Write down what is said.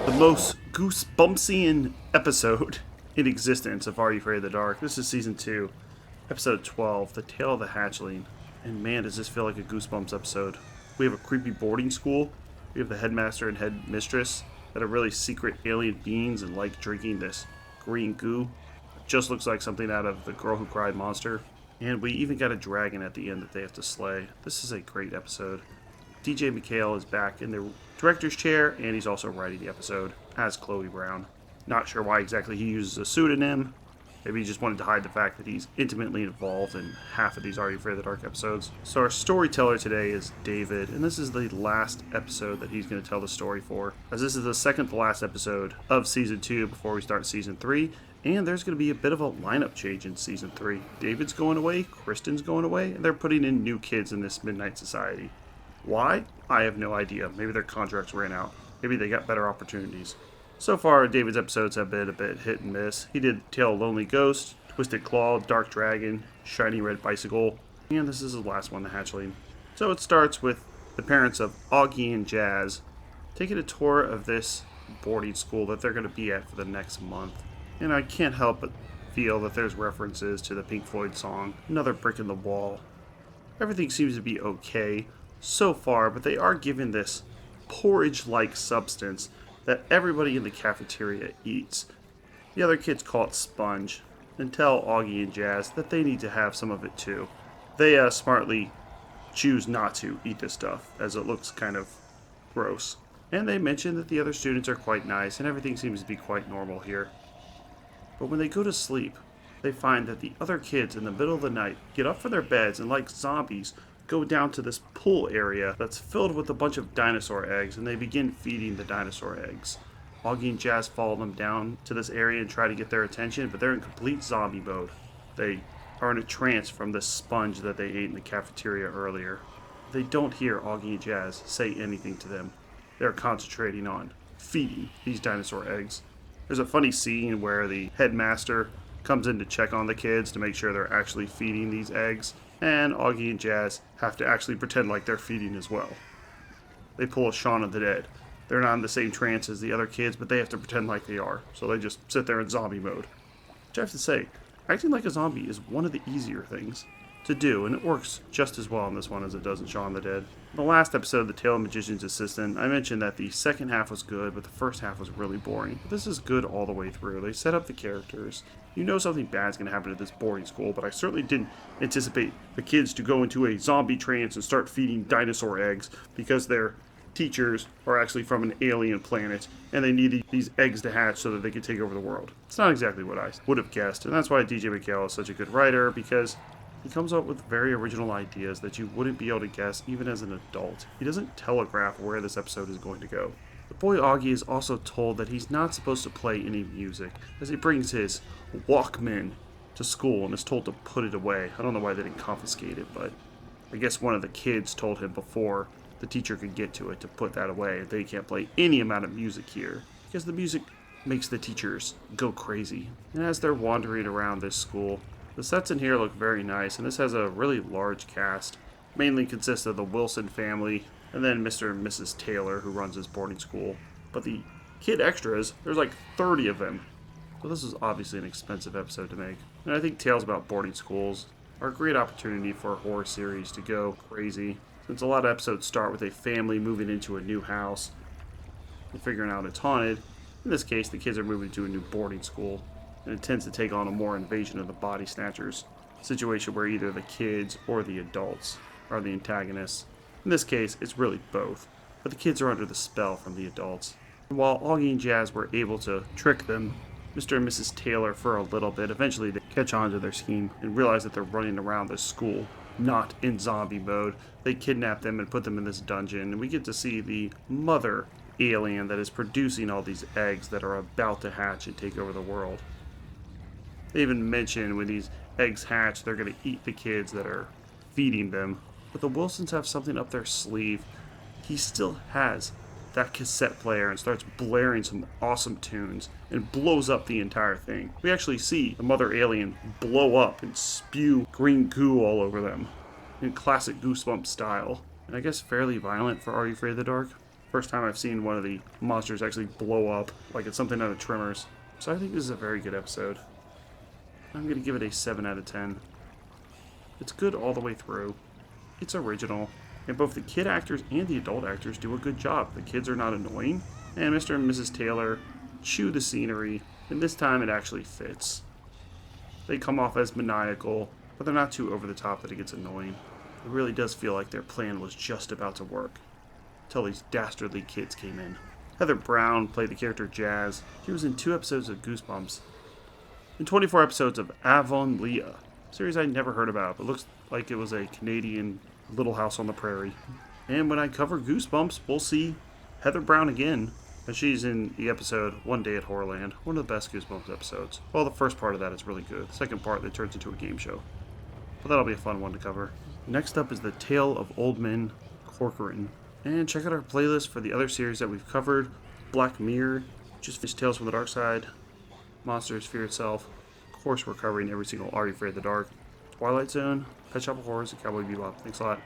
The most goosebumpsian episode in existence of Are You Afraid of the Dark. This is Season 2, Episode 12, The Tale of the Hatchling. And man, does this feel like a Goosebumps episode. We have a creepy boarding school. We have the headmaster and headmistress that are really secret alien beings and like drinking this green goo. It just looks like something out of The Girl Who Cried Monster. And we even got a dragon at the end that they have to slay. This is a great episode. DJ McHale is back in the director's chair, and he's also writing the episode as Chloe Brown. Not sure why exactly he uses a pseudonym. Maybe he just wanted to hide the fact that he's intimately involved in half of these Are You Afraid of the Dark episodes. So our storyteller today is David, and this is the last episode that he's going to tell the story for, as this is the second to last episode of Season 2 before we start Season 3, and there's going to be a bit of a lineup change in Season 3. David's going away, Kristen's going away, and they're putting in new kids in this Midnight Society. Why? I have no idea. Maybe their contracts ran out. Maybe they got better opportunities. So far, David's episodes have been a bit hit and miss. He did Tale of Lonely Ghost, Twisted Claw, Dark Dragon, Shiny Red Bicycle, and this is his last one, The Hatchling. So it starts with the parents of Augie and Jazz taking a tour of this boarding school that they're going to be at for the next month. And I can't help but feel that there's references to the Pink Floyd song, Another Brick in the Wall. Everything seems to be okay so far, but they are given this porridge-like substance that everybody in the cafeteria eats. The other kids call it sponge and tell Augie and Jazz that they need to have some of it too. They smartly choose not to eat this stuff as it looks kind of gross. And they mention that the other students are quite nice and everything seems to be quite normal here. But when they go to sleep, they find that the other kids in the middle of the night get up from their beds and, like zombies, go down to this pool area that's filled with a bunch of dinosaur eggs, and they begin feeding the dinosaur eggs. Augie and Jazz follow them down to this area and try to get their attention, but they're in complete zombie mode. They are in a trance from the sponge that they ate in the cafeteria earlier. They don't hear Augie and Jazz say anything to them. They're concentrating on feeding these dinosaur eggs. There's a funny scene where the headmaster comes in to check on the kids to make sure they're actually feeding these eggs, and Augie and Jazz have to actually pretend like they're feeding as well. They pull a Shaun of the Dead. They're not in the same trance as the other kids, but they have to pretend like they are, so they just sit there in zombie mode. Which I have to say, acting like a zombie is one of the easier things to do, and it works just as well in this one as it does in Shaun of the Dead. In the last episode, The Tale of Magician's Assistant, I mentioned that the second half was good, but the first half was really boring. But this is good all the way through. They set up the characters. You know something bad's going to happen at this boarding school, but I certainly didn't anticipate the kids to go into a zombie trance and start feeding dinosaur eggs because their teachers are actually from an alien planet and they needed these eggs to hatch so that they could take over the world. It's not exactly what I would have guessed, and that's why DJ McHale is such a good writer, because he comes up with very original ideas that you wouldn't be able to guess even as an adult. He doesn't telegraph where this episode is going to go. The boy Augie is also told that he's not supposed to play any music, as he brings his Walkman to school and is told to put it away. I don't know why they didn't confiscate it, but I guess one of the kids told him before the teacher could get to it to put that away. They can't play any amount of music here, because the music makes the teachers go crazy. And as they're wandering around this school, the sets in here look very nice, and this has a really large cast. Mainly consists of the Wilson family, and then Mr. and Mrs. Taylor, who runs his boarding school. But the kid extras, there's like 30 of them. So this is obviously an expensive episode to make. And I think tales about boarding schools are a great opportunity for a horror series to go crazy, since a lot of episodes start with a family moving into a new house and figuring out it's haunted. In this case, the kids are moving to a new boarding school, and it tends to take on a more invasion of the body snatchers situation where either the kids or the adults are the antagonists. In this case, it's really both, but the kids are under the spell from the adults. And while Augie and Jazz were able to trick them, Mr. and Mrs. Taylor, for a little bit, eventually they catch on to their scheme and realize that they're running around this school, not in zombie mode. They kidnap them and put them in this dungeon, and we get to see the mother alien that is producing all these eggs that are about to hatch and take over the world. They even mention when these eggs hatch, they're going to eat the kids that are feeding them. But the Wilsons have something up their sleeve. He still has that cassette player and starts blaring some awesome tunes and blows up the entire thing. We actually see the mother alien blow up and spew green goo all over them in classic Goosebumps style. And I guess fairly violent for Are You Afraid of the Dark? First time I've seen one of the monsters actually blow up, like it's something out of Tremors. So I think this is a very good episode. I'm going to give it a 7 out of 10. It's good all the way through. It's original. And both the kid actors and the adult actors do a good job. The kids are not annoying. And Mr. and Mrs. Taylor chew the scenery. And this time it actually fits. They come off as maniacal, but they're not too over the top that it gets annoying. It really does feel like their plan was just about to work. Until these dastardly kids came in. Heather Brown played the character Jazz. She was in 2 episodes of Goosebumps. And 24 episodes of Avonlea. A series I never heard about, but looks like it was a Canadian Little House on the Prairie. And when I cover Goosebumps, we'll see Heather Brown again. And she's in the episode One Day at Horrorland. One of the best Goosebumps episodes. Well, the first part of that is really good. The second part that turns into a game show. But that'll be a fun one to cover. Next up is The Tale of Old Man Corcoran. And check out our playlist for the other series that we've covered. Black Mirror, just finished Tales from the Dark Side, Monsters Fear Itself. Of course, we're covering every single Are You Afraid of the Dark, Twilight Zone, Pet Shop of Horrors, and Cowboy Bebop. Thanks a lot.